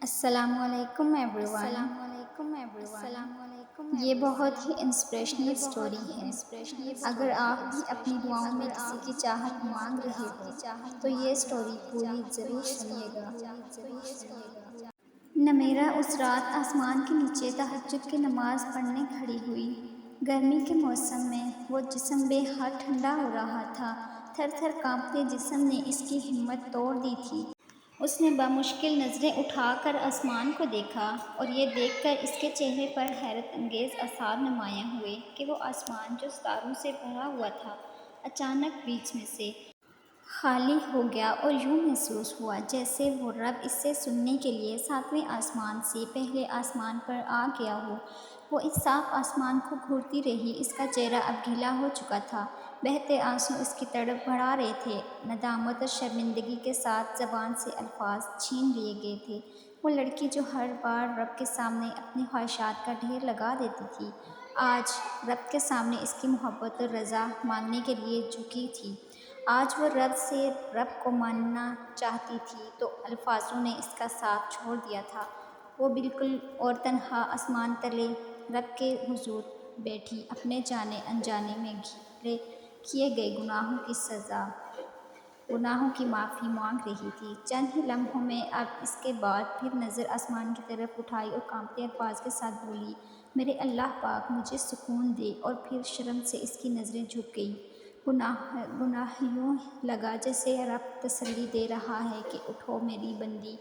السلام علیکم every one. یہ بہت ہی انسپریشنل سٹوری ہے۔ اگر آپ بھی اپنی دعاؤں میں کسی کی چاہت مانگ رہے ہو تو یہ سٹوری پوری ضرور سنیے گا۔ نمیرہ اس رات آسمان کے نیچے تہجد کی نماز پڑھنے کھڑی ہوئی۔ گرمی کے موسم میں وہ جسم بے حد ٹھنڈا ہو رہا تھا۔ تھر تھر کانپتے جسم نے اس کی ہمت توڑ دی تھی۔ اس نے بمشکل نظریں اٹھا کر آسمان کو دیکھا اور یہ دیکھ کر اس کے چہرے پر حیرت انگیز آثار نمایاں ہوئے کہ وہ آسمان جو ستاروں سے بھرا ہوا تھا اچانک بیچ میں سے خالی ہو گیا اور یوں محسوس ہوا جیسے وہ رب اس سے سننے کے لیے ساتویں آسمان سے پہلے آسمان پر آ گیا ہو۔ وہ اس صاف آسمان کو گھورتی رہی۔ اس کا چہرہ اب گیلا ہو چکا تھا۔ بہتے آنسو اس کی تڑپ بڑھا رہے تھے۔ ندامت اور شرمندگی کے ساتھ زبان سے الفاظ چھین لیے گئے تھے۔ وہ لڑکی جو ہر بار رب کے سامنے اپنی خواہشات کا ڈھیر لگا دیتی تھی آج رب کے سامنے اس کی محبت اور رضا مانگنے کے لیے جھکی تھی۔ آج وہ رب سے رب کو ماننا چاہتی تھی تو الفاظوں نے اس کا ساتھ چھوڑ دیا تھا۔ وہ بالکل اور تنہا آسمان تلے رب کے حضور بیٹھی اپنے جانے انجانے میں گھرے کیے گئے گناہوں کی سزا گناہوں کی معافی مانگ رہی تھی۔ چند ہی لمحوں میں اب اس کے بعد پھر نظر آسمان کی طرف اٹھائی اور کانپتے الفاظ کے ساتھ بولی، میرے اللہ پاک مجھے سکون دے۔ اور پھر شرم سے اس کی نظریں جھک گئیں۔ گناہ یوں لگا جیسے رب تسلی دے رہا ہے کہ اٹھو میری بندی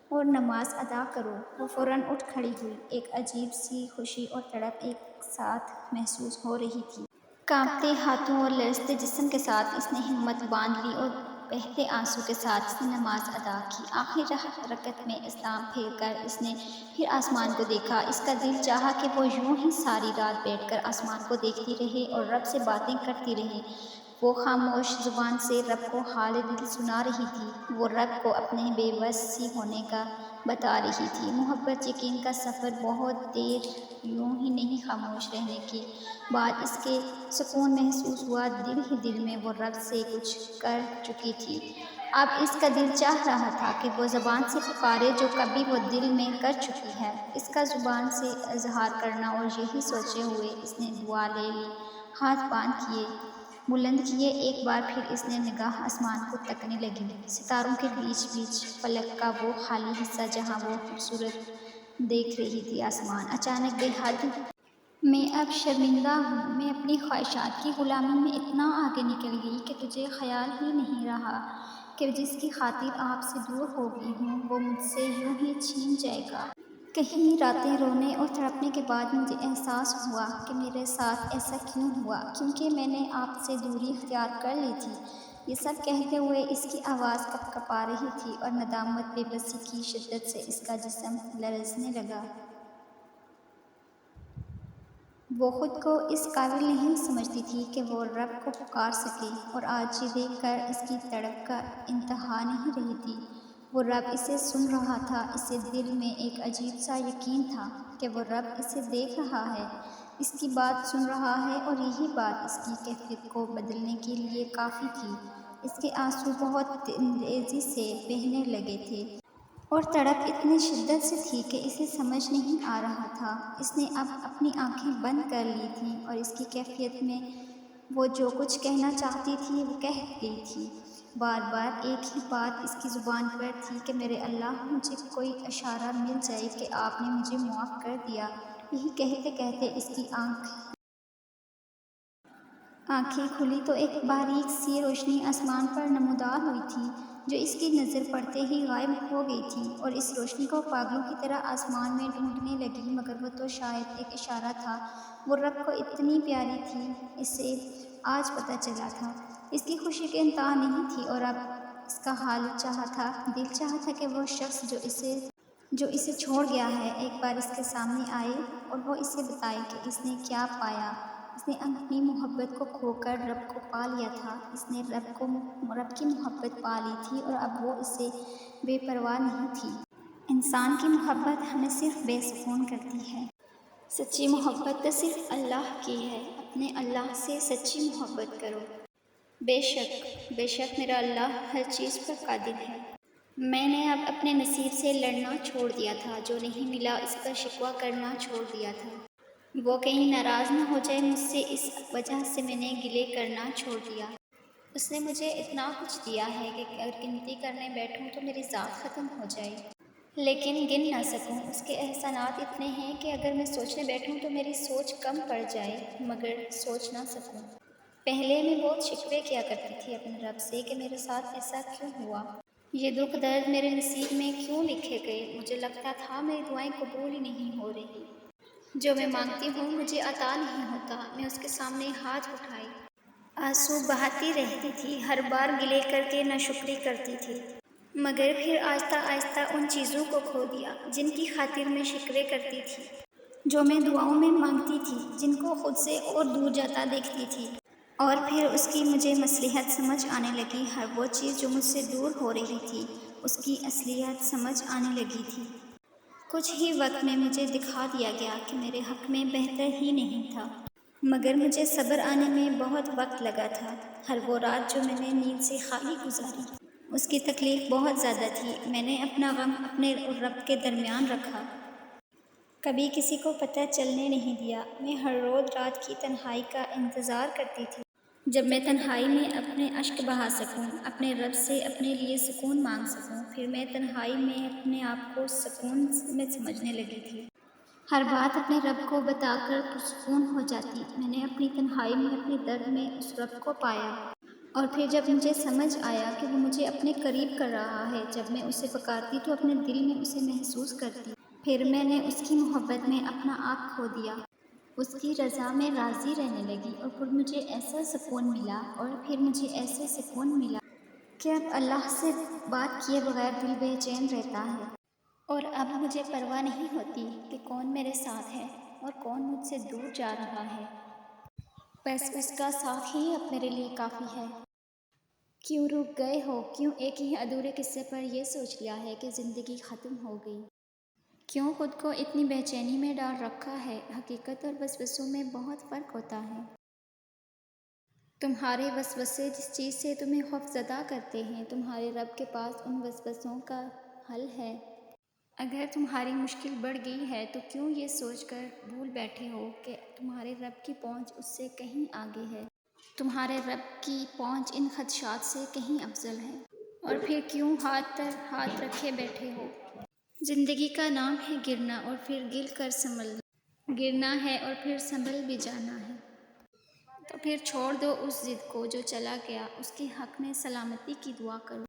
اور نماز ادا کرو۔ وہ فوراً اٹھ کھڑی ہوئی۔ ایک عجیب سی خوشی اور تڑپ ایک ساتھ محسوس ہو رہی تھی۔ کانپتے ہاتھوں اور لرزتے جسم کے ساتھ اس نے ہمت باندھ لی اور بہتے آنسو کے ساتھ اس نے نماز ادا کی۔ آخری رکعت میں اسلام پھیر کر اس نے پھر آسمان کو دیکھا۔ اس کا دل چاہا کہ وہ یوں ہی ساری رات بیٹھ کر آسمان کو دیکھتی رہے اور رب سے باتیں کرتی رہے۔ وہ خاموش زبان سے رب کو حال دل سنا رہی تھی۔ وہ رب کو اپنے بے بس سی ہونے کا بتا رہی تھی۔ محبت یقین کا سفر بہت دیر یوں ہی نہیں خاموش رہنے کے بعد اس کے سکون محسوس ہوا۔ دل ہی دل میں وہ رب سے کچھ کر چکی تھی۔ اب اس کا دل چاہ رہا تھا کہ وہ زبان سے پکارے جو کبھی وہ دل میں کر چکی ہے۔ اس کا زبان سے اظہار کرنا اور یہی سوچے ہوئے اس نے دعا لے لی، ہاتھ باندھ بلند کیے۔ ایک بار پھر اس نے نگاہ آسمان کو تکنے لگی۔ ستاروں کے بیچ بیچ فلک کا وہ خالی حصہ جہاں وہ خوبصورت دیکھ رہی تھی آسمان اچانک بے حد میں اب شرمندہ ہوں۔ میں اپنی خواہشات کی غلامی میں اتنا آگے نکل گئی کہ تجھے خیال ہی نہیں رہا کہ جس کی خاطر آپ سے دور ہو گئی ہوں وہ مجھ سے یوں ہی چھین جائے گا۔ کئی راتیں رونے اور تڑپنے کے بعد مجھے احساس ہوا کہ میرے ساتھ ایسا کیوں ہوا، کیونکہ میں نے آپ سے دوری اختیار کر لی تھی۔ یہ سب کہتے ہوئے اس کی آواز کپ کپا رہی تھی اور ندامت بے بسی کی شدت سے اس کا جسم لرزنے لگا۔ وہ خود کو اس قابل نہیں سمجھتی تھی کہ وہ رب کو پکار سکے اور آج یہ دیکھ کر اس کی تڑپ کا انتہا نہیں رہی تھی۔ وہ رب اسے سن رہا تھا۔ اسے دل میں ایک عجیب سا یقین تھا کہ وہ رب اسے دیکھ رہا ہے، اس کی بات سن رہا ہے اور یہی بات اس کی کیفیت کو بدلنے کے لیے کافی تھی۔ اس کے آنسو بہت تیزی سے بہنے لگے تھے اور تڑپ اتنی شدت سے تھی کہ اسے سمجھ نہیں آ رہا تھا۔ اس نے اب اپنی آنکھیں بند کر لی تھیں اور اس کی کیفیت میں وہ جو کچھ کہنا چاہتی تھی وہ کہہ گئی تھی۔ بار بار ایک ہی بات اس کی زبان پر تھی کہ میرے اللہ مجھے کوئی اشارہ مل جائے کہ آپ نے مجھے معاف کر دیا۔ یہی کہتے کہتے اس کی آنکھیں کھلی تو ایک باریک سی روشنی آسمان پر نمودار ہوئی تھی جو اس کی نظر پڑتے ہی غائب ہو گئی تھی اور اس روشنی کو پاگلوں کی طرح آسمان میں ڈھونڈنے لگی، مگر وہ تو شاید ایک اشارہ تھا۔ وہ رب کو اتنی پیاری تھی، اسے آج پتہ چلا تھا۔ اس کی خوشی کی انتہا نہیں تھی اور اب اس کا حال چاہا تھا، دل چاہا تھا کہ وہ شخص جو اسے چھوڑ گیا ہے ایک بار اس کے سامنے آئے اور وہ اسے بتائے کہ اس نے کیا پایا۔ اس نے اپنی محبت کو کھو کر رب کو پا لیا تھا۔ اس نے رب کی محبت پا لی تھی اور اب وہ اس سے بے پرواہ نہیں تھی۔ انسان کی محبت ہمیں صرف بے سکون کرتی ہے۔ سچی محبت تو صرف اللہ کی ہے۔ اپنے اللہ سے سچی محبت کرو۔ بے شک میرا اللہ ہر چیز پر قادر ہے۔ میں نے اب اپنے نصیب سے لڑنا چھوڑ دیا تھا، جو نہیں ملا اس پر شکوہ کرنا چھوڑ دیا تھا۔ وہ کہیں ناراض نہ ہو جائے مجھ سے، اس وجہ سے میں نے گلے کرنا چھوڑ دیا۔ اس نے مجھے اتنا کچھ دیا ہے کہ اگر گنتی کرنے بیٹھوں تو میری ذات ختم ہو جائے، لیکن گن نہ سکوں۔ اس کے احسانات اتنے ہیں کہ اگر میں سوچنے بیٹھوں تو میری سوچ کم پڑ جائے، مگر سوچ نہ سکوں۔ پہلے میں بہت شکوے کیا کرتی تھی اپنے رب سے کہ میرے ساتھ ایسا کیوں ہوا، یہ دکھ درد میرے نصیب میں کیوں لکھے گئے۔ مجھے لگتا تھا میری دعائیں قبول ہی نہیں ہو رہی، جو میں مانگتی ہوں مجھے عطا نہیں ہوتا۔ میں اس کے سامنے ہاتھ اٹھائے آنسو بہاتی رہتی تھی، ہر بار گلے کر کے ناشکری کرتی تھی، مگر پھر آہستہ آہستہ ان چیزوں کو کھو دیا جن کی خاطر میں شکرے کرتی تھی، جو میں دعاؤں میں مانگتی تھی، جن کو خود سے اور دور جاتا دیکھتی تھی۔ اور پھر اس کی مجھے مصلحت سمجھ آنے لگی، ہر وہ چیز جو مجھ سے دور ہو رہی تھی اس کی اصلیت سمجھ آنے لگی تھی۔ کچھ ہی وقت میں مجھے دکھا دیا گیا کہ میرے حق میں بہتر ہی نہیں تھا، مگر مجھے صبر آنے میں بہت وقت لگا تھا۔ ہر وہ رات جو میں نے نیند سے خالی گزاری، اس کی تکلیف بہت زیادہ تھی۔ میں نے اپنا غم اپنے اور رب کے درمیان رکھا، کبھی کسی کو پتہ چلنے نہیں دیا۔ میں ہر روز رات کی تنہائی کا انتظار کرتی تھی، جب میں تنہائی میں اپنے اشک بہا سکوں، اپنے رب سے اپنے لیے سکون مانگ سکوں۔ پھر میں تنہائی میں اپنے آپ کو سکون میں سمجھنے لگی تھی، ہر بات اپنے رب کو بتا کر پرسکون ہو جاتی۔ میں نے اپنی تنہائی میں اپنے درد میں اس رب کو پایا، اور پھر جب مجھے سمجھ آیا کہ وہ مجھے اپنے قریب کر رہا ہے، جب میں اسے پکارتی تو اپنے دل میں اسے محسوس کرتی، پھر میں نے اس کی محبت میں اپنا آپ کھو دیا، اس کی رضا میں راضی رہنے لگی، اور پھر مجھے ایسا سکون ملا، اور پھر مجھے ایسے سکون ملا کہ اب اللہ سے بات کیے بغیر دل بے چین رہتا ہے، اور اب مجھے پرواہ نہیں ہوتی کہ کون میرے ساتھ ہے اور کون مجھ سے دور جا رہا ہے، بس اس کا ساتھ ہی اب میرے لیے کافی ہے۔ کیوں رک گئے ہو؟ کیوں ایک ہی ادھورے قصے پر یہ سوچ لیا ہے کہ زندگی ختم ہو گئی؟ کیوں خود کو اتنی بے چینی میں ڈال رکھا ہے؟ حقیقت اور وسوسوں میں بہت فرق ہوتا ہے۔ تمہارے وسوسے جس چیز سے تمہیں خوف زدہ کرتے ہیں، تمہارے رب کے پاس ان وسوسوں کا حل ہے۔ اگر تمہاری مشکل بڑھ گئی ہے تو کیوں یہ سوچ کر بھول بیٹھے ہو کہ تمہارے رب کی پہنچ اس سے کہیں آگے ہے، تمہارے رب کی پہنچ ان خدشات سے کہیں افضل ہے، اور پھر کیوں ہاتھ پر ہاتھ رکھے بیٹھے ہو؟ زندگی کا نام ہے گرنا اور پھر گر کر سنبھلنا، گرنا ہے اور پھر سنبھل بھی جانا ہے، تو پھر چھوڑ دو اس ضد کو جو چلا گیا، اس کے حق میں سلامتی کی دعا کرو،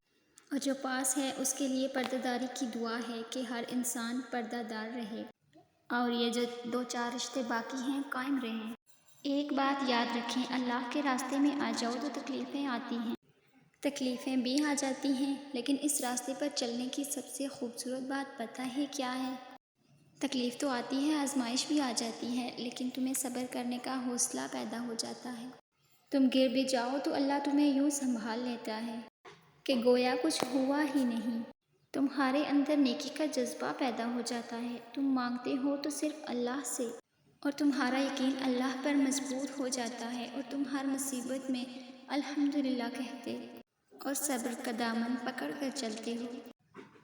اور جو پاس ہے اس کے لیے پردہ داری کی دعا ہے کہ ہر انسان پردہ دار رہے، اور یہ جو دو چار رشتے باقی ہیں قائم رہیں۔ ایک بات یاد رکھیں، اللہ کے راستے میں آ جاؤ تو تکلیفیں آتی ہیں، تکلیفیں بھی آ جاتی ہیں، لیکن اس راستے پر چلنے کی سب سے خوبصورت بات پتہ ہے کیا ہے؟ تکلیف تو آتی ہے، آزمائش بھی آ جاتی ہے، لیکن تمہیں صبر کرنے کا حوصلہ پیدا ہو جاتا ہے۔ تم گر بھی جاؤ تو اللہ تمہیں یوں سنبھال لیتا ہے کہ گویا کچھ ہوا ہی نہیں۔ تمہارے اندر نیکی کا جذبہ پیدا ہو جاتا ہے، تم مانگتے ہو تو صرف اللہ سے، اور تمہارا یقین اللہ پر مضبوط ہو جاتا ہے، اور تم ہر مصیبت میں الحمدللہ کہتے اور صبر کا دامن پکڑ کر چلتے ہو۔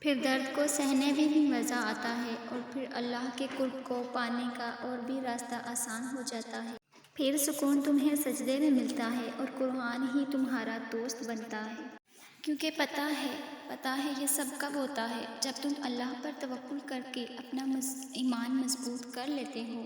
پھر درد کو سہنے میں بھی مزہ آتا ہے، اور پھر اللہ کے قرب کو پانے کا اور بھی راستہ آسان ہو جاتا ہے۔ پھر سکون تمہیں سجدے میں ملتا ہے، اور قرآن ہی تمہارا دوست بنتا ہے، کیونکہ پتہ ہے یہ سب کب ہوتا ہے؟ جب تم اللہ پر توکل کر کے اپنا ایمان مضبوط کر لیتے ہو۔